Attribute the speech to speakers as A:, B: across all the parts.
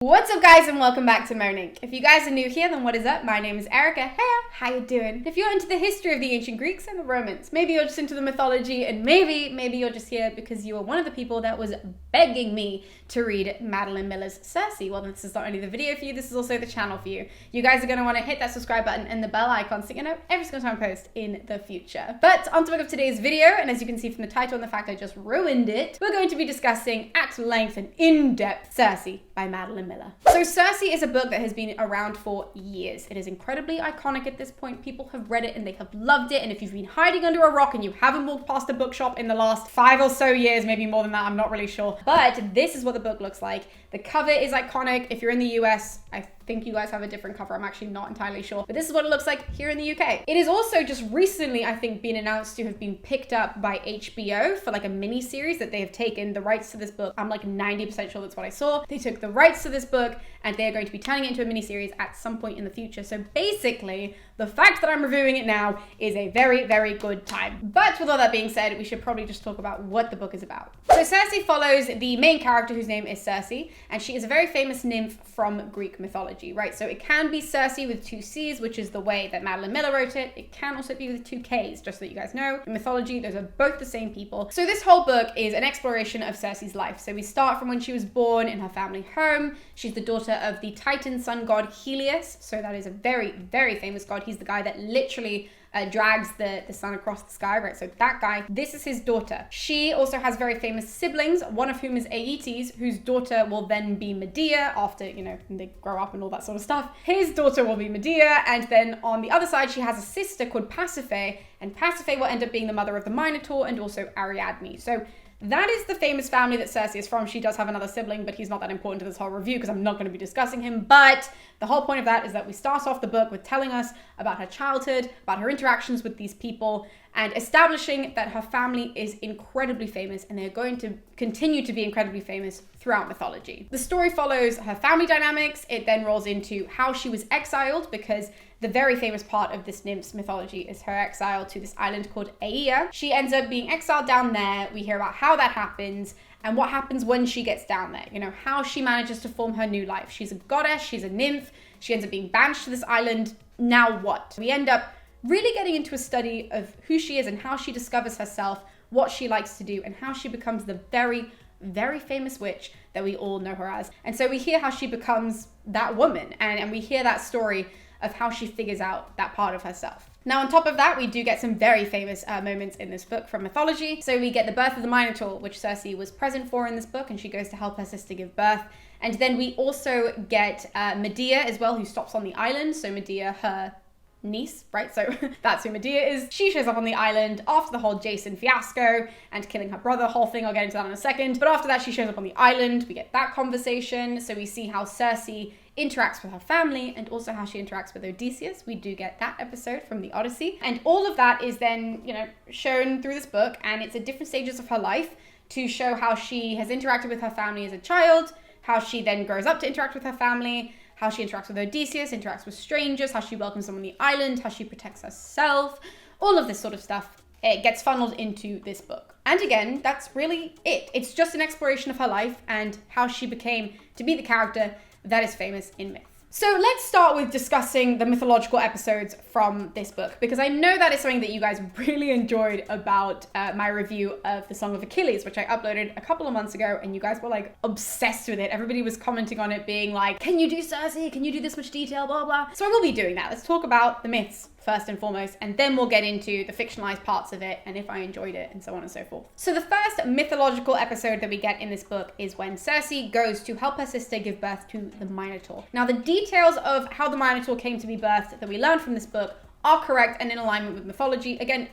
A: What's up guys and welcome back to Moaning. If you guys are new here, then what is up? My name is Erica. Hey, how you doing? If you're into the history of the ancient Greeks and the Romans, maybe you're just into the mythology, and maybe you're just here because you were one of the people that was begging me to read Madeline Miller's Circe. Well, this is not only the video for you, this is also the channel for you. You guys are going to want to hit that subscribe button and the bell icon so you know every single time I post in the future. But on topic of today's video, and as you can see from the title and the fact I just ruined it, we're going to be discussing at length and in-depth Circe by Madeline Miller. So Circe is a book that has been around for years. It is incredibly iconic at this point. People have read it and they have loved it. And if you've been hiding under a rock and you haven't walked past a bookshop in the last 5 or so years, maybe more than that, I'm not really sure. But this is what the book looks like. The cover is iconic. If you're in the US, I think you guys have a different cover. I'm actually not entirely sure. But this is what it looks like here in the UK. It is also just recently, I think, been announced to have been picked up by HBO for like a mini series that they have taken the rights to this book. I'm like 90% sure that's what I saw. They took the rights to this book and they are going to be turning it into a mini series at some point in the future. So basically, the fact that I'm reviewing it now is a very, very good time. But with all that being said, we should probably just talk about what the book is about. So Circe follows the main character whose name is Circe, and she is a very famous nymph from Greek mythology, right? So it can be Circe with 2 C's, which is the way that Madeline Miller wrote it. It can also be with 2 K's, just so that you guys know. In mythology, those are both the same people. So this whole book is an exploration of Circe's life. So we start from when she was born in her family home. She's the daughter of the Titan sun god Helios. So that is a very, very famous god. He's the guy that literally drags the sun across the sky, right? So that guy, this is his daughter. She also has very famous siblings, one of whom is Aeetes, whose daughter will then be Medea after, you know, they grow up and all that sort of stuff. His daughter will be Medea, and then on the other side, she has a sister called Pasiphae, and Pasiphae will end up being the mother of the Minotaur and also Ariadne. So that is the famous family that Circe is from. She does have another sibling, but he's not that important to this whole review because I'm not going to be discussing him. But the whole point of that is that we start off the book with telling us about her childhood, about her interactions with these people, and establishing that her family is incredibly famous and they're going to continue to be incredibly famous throughout mythology. The story follows her family dynamics. It then rolls into how she was exiled, because the very famous part of this nymph's mythology is her exile to this island called Aea. She ends up being exiled down there. We hear about how that happens and what happens when she gets down there. You know, how she manages to form her new life. She's a goddess, she's a nymph. She ends up being banished to this island. Now what? We end up really getting into a study of who she is and how she discovers herself, what she likes to do, and how she becomes the very, very famous witch that we all know her as. And so we hear how she becomes that woman, and we hear that story of how she figures out that part of herself. Now, on top of that, we do get some very famous moments in this book from mythology. So we get the birth of the Minotaur, which Circe was present for in this book, and she goes to help her sister give birth. And then we also get Medea as well, who stops on the island. So Medea, her niece, right? So that's who Medea is. She shows up on the island after the whole Jason fiasco and killing her brother, whole thing. I'll get into that in a second. But after that, she shows up on the island. We get that conversation. So we see how Circe interacts with her family and also how she interacts with Odysseus. We do get that episode from the Odyssey. And all of that is then, you know, shown through this book, and it's at different stages of her life to show how she has interacted with her family as a child, how she then grows up to interact with her family, how she interacts with Odysseus, interacts with strangers, how she welcomes them on the island, how she protects herself, all of this sort of stuff. It gets funneled into this book. And again, that's really it. It's just an exploration of her life and how she became to be the character that is famous in myth. So let's start with discussing the mythological episodes from this book, because I know that is something that you guys really enjoyed about my review of the Song of Achilles, which I uploaded a couple of months ago, and you guys were like obsessed with it. Everybody was commenting on it being like, can you do Circe? Can you do this much detail? Blah, blah. So I will be doing that. Let's talk about the myths first and foremost, and then we'll get into the fictionalized parts of it and if I enjoyed it and so on and so forth. So the first mythological episode that we get in this book is when Circe goes to help her sister give birth to the Minotaur. Now, the details of how the Minotaur came to be birthed that we learned from this book are correct and in alignment with mythology. Again,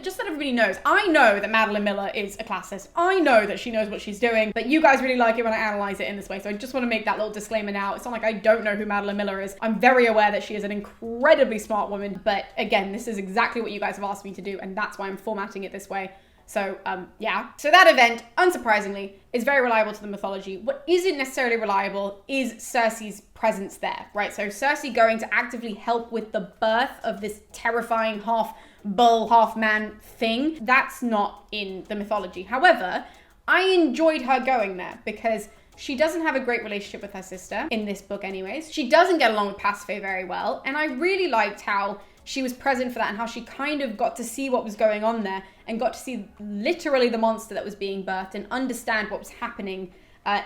A: just that everybody knows, I know that Madeline Miller is a classicist. I know that she knows what she's doing, but you guys really like it when I analyze it in this way. So I just want to make that little disclaimer now. It's not like I don't know who Madeline Miller is. I'm very aware that she is an incredibly smart woman. But again, this is exactly what you guys have asked me to do, and that's why I'm formatting it this way. So yeah. So that event, unsurprisingly, is very reliable to the mythology. What isn't necessarily reliable is Circe's presence there, right? So Circe going to actively help with the birth of this terrifying half bull, half man thing, that's not in the mythology. However, I enjoyed her going there because She doesn't have a great relationship with her sister, in this book anyways. She doesn't get along with Pasiphae very well, and I really liked how she was present for that and how she kind of got to see what was going on there and got to see literally the monster that was being birthed and understand what was happening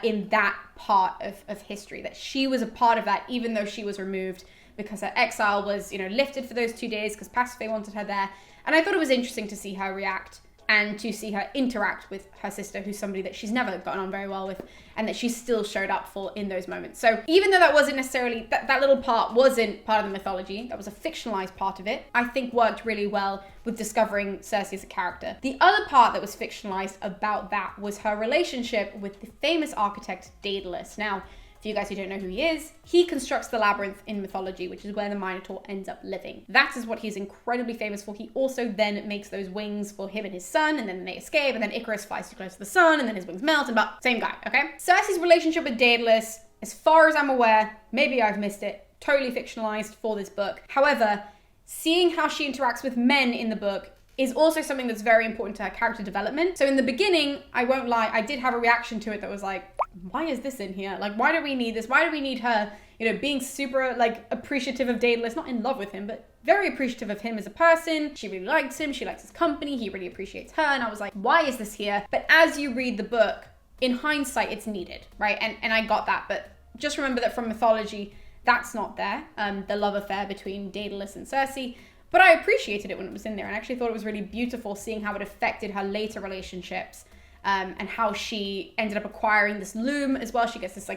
A: in that part of history, that she was a part of that even though she was removed because her exile was, lifted for those 2 days because Pasiphae wanted her there. And I thought it was interesting to see her react and to see her interact with her sister, who's somebody that she's never gotten on very well with, and that she still showed up for in those moments. So even though that wasn't necessarily, that little part wasn't part of the mythology, that was a fictionalized part of it, I think worked really well with discovering Circe as a character. The other part that was fictionalized about that was her relationship with the famous architect Daedalus. Now, for you guys who don't know who he is, he constructs the labyrinth in mythology, which is where the Minotaur ends up living. That is what he's incredibly famous for. He also then makes those wings for him and his son, and then they escape, and then Icarus flies too close to the sun, and then his wings melt, but same guy, okay? Circe's relationship with Daedalus, as far as I'm aware, maybe I've missed it, totally fictionalized for this book. However, seeing how she interacts with men in the book is also something that's very important to her character development. So in the beginning, I won't lie, I did have a reaction to it that was like, why is this in here? Like, why do we need this? Why do we need her, being super, appreciative of Daedalus, not in love with him, but very appreciative of him as a person. She really likes him. She likes his company. He really appreciates her. And I was like, why is this here? But as you read the book, in hindsight, it's needed, right? And I got that. But just remember that from mythology, that's not there. The love affair between Daedalus and Circe. But I appreciated it when it was in there, and actually thought it was really beautiful seeing how it affected her later relationships, and how she ended up acquiring this loom as well. She gets this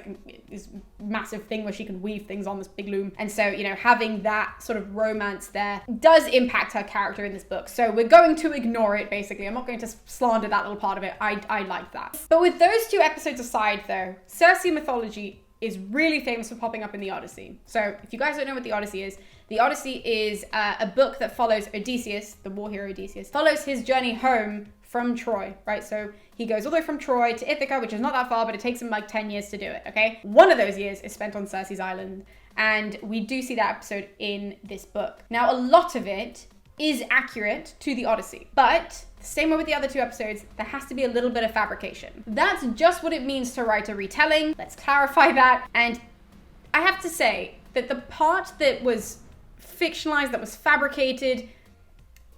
A: this massive thing where she can weave things on this big loom. And so, having that sort of romance there does impact her character in this book. So we're going to ignore it, basically. I'm not going to slander that little part of it. I like that. But with those 2 episodes aside, though, Circe mythology is really famous for popping up in the Odyssey. So if you guys don't know what the Odyssey is a book that follows Odysseus, the war hero Odysseus, follows his journey home from Troy, right? So he goes all the way from Troy to Ithaca, which is not that far, but it takes him 10 years to do it, okay? One of those years is spent on Circe's island, and we do see that episode in this book. Now, a lot of it is accurate to the Odyssey, but the same way with the other 2 episodes, there has to be a little bit of fabrication. That's just what it means to write a retelling. Let's clarify that. And I have to say that the part that was fictionalized, that was fabricated,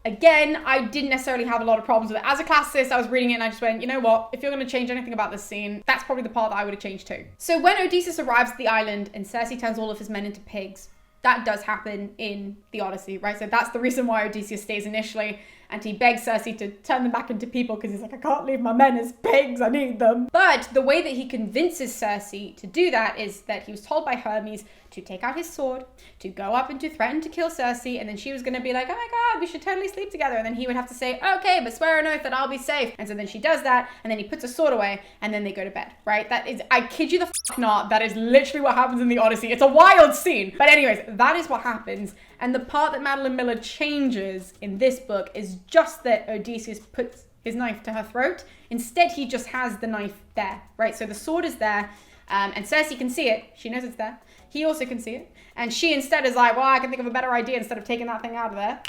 A: again, I didn't necessarily have a lot of problems with it. As a classicist, I was reading it and I just went, you know what? If you're going to change anything about this scene, that's probably the part that I would have changed too. So when Odysseus arrives at the island and Circe turns all of his men into pigs, that does happen in the Odyssey, right? So that's the reason why Odysseus stays initially, and he begs Circe to turn them back into people because he's like, I can't leave my men as pigs, I need them. But the way that he convinces Circe to do that is that he was told by Hermes to take out his sword, to go up and to threaten to kill Circe, and then she was going to be like, oh my god, we should totally sleep together, and then he would have to say, okay, but swear an oath that I'll be safe. And so then she does that, and then he puts a sword away, and then they go to bed, right? That is, I kid you the f*** not, that is literally what happens in the Odyssey. It's a wild scene. But anyways, that is what happens, and the part that Madeline Miller changes in this book is just that Odysseus puts his knife to her throat. Instead, he just has the knife there, right? So the sword is there, and Circe can see it. She knows it's there. He also can see it. And she instead is like, well, I can think of a better idea instead of taking that thing out of there.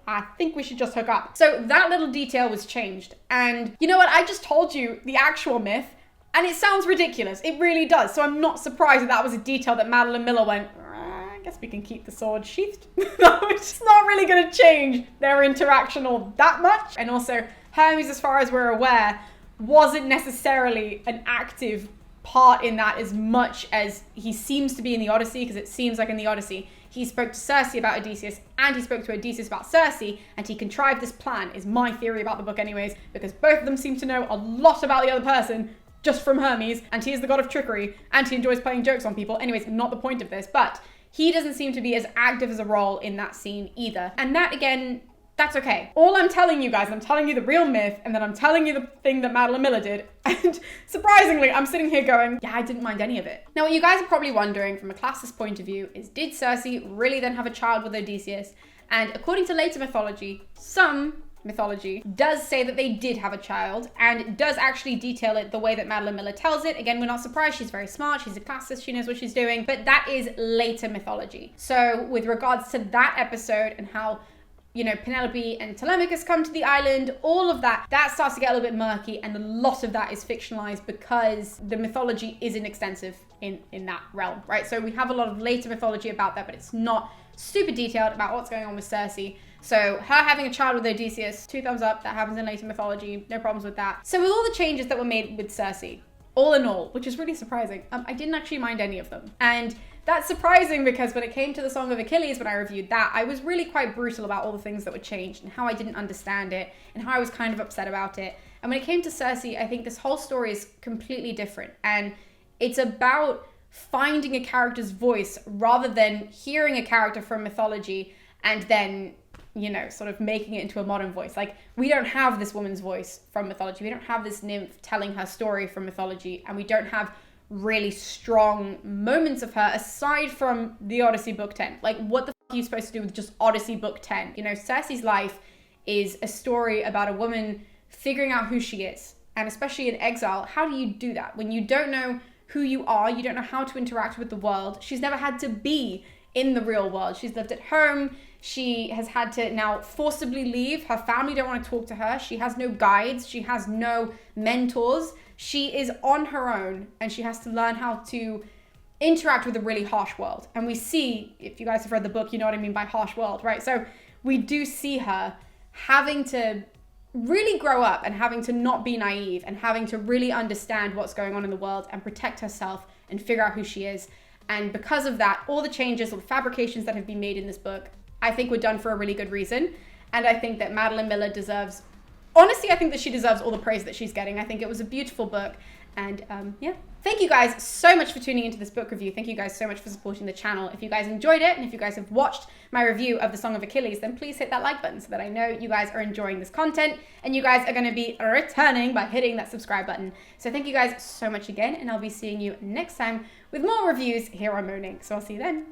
A: I think we should just hook up. So that little detail was changed. And you know what? I just told you the actual myth, and it sounds ridiculous. It really does. So I'm not surprised that was a detail that Madeline Miller went, I guess we can keep the sword sheathed. It's not really going to change their interaction all that much. And also, Hermes, as far as we're aware, wasn't necessarily an active part in that as much as he seems to be in the Odyssey, because it seems like in the Odyssey, he spoke to Circe about Odysseus, and he spoke to Odysseus about Circe, and he contrived this plan, is my theory about the book anyways, because both of them seem to know a lot about the other person just from Hermes, and he is the god of trickery, and he enjoys playing jokes on people. Anyways, not the point of this, but he doesn't seem to be as active as a role in that scene either. And that, again, that's okay. All I'm telling you guys, I'm telling you the real myth, and then I'm telling you the thing that Madeline Miller did. And surprisingly, I'm sitting here going, yeah, I didn't mind any of it. Now, what you guys are probably wondering from a classist point of view is, did Circe really then have a child with Odysseus? And according to later mythology, some mythology does say that they did have a child, and does actually detail it the way that Madeline Miller tells it. Again, we're not surprised. She's very smart. She's a classist. She knows what she's doing. But that is later mythology. So with regards to that episode and how Penelope and Telemachus come to the island, all of that starts to get a little bit murky, and a lot of that is fictionalized because the mythology isn't extensive in that realm, right? So we have a lot of later mythology about that, but it's not super detailed about what's going on with Circe. So her having a child with Odysseus, 2 thumbs up, that happens in later mythology, no problems with that. So with all the changes that were made with Circe, all in all, which is really surprising, I didn't actually mind any of them. And that's surprising because when it came to the Song of Achilles, when I reviewed that, I was really quite brutal about all the things that were changed and how I didn't understand it and how I was kind of upset about it. And when it came to Circe, I think this whole story is completely different. And it's about finding a character's voice rather than hearing a character from mythology and then, sort of making it into a modern voice. Like, we don't have this woman's voice from mythology. We don't have this nymph telling her story from mythology. And we don't have really strong moments of her aside from the Odyssey book 10. Like, what the fuck are you supposed to do with just Odyssey book 10? Circe's life is a story about a woman figuring out who she is. And especially in exile, how do you do that? When you don't know who you are, you don't know how to interact with the world. She's never had to be in the real world. She's lived at home. She has had to now forcibly leave. Her family don't want to talk to her. She has no guides. She has no mentors. She is on her own, and she has to learn how to interact with a really harsh world. And we see, if you guys have read the book, you know what I mean by harsh world, right? So we do see her having to really grow up and having to not be naive and having to really understand what's going on in the world and protect herself and figure out who she is. And because of that, all the changes, all the fabrications that have been made in this book, I think were done for a really good reason. And I think that Madeline Miller deserves, honestly, I think that she deserves all the praise that she's getting. I think it was a beautiful book. And thank you guys so much for tuning into this book review. Thank you guys so much for supporting the channel. If you guys enjoyed it, and if you guys have watched my review of the Song of Achilles, then please hit that like button so that I know you guys are enjoying this content and you guys are going to be returning by hitting that subscribe button. So thank you guys so much again, and I'll be seeing you next time with more reviews here on Moaning. So I'll see you then.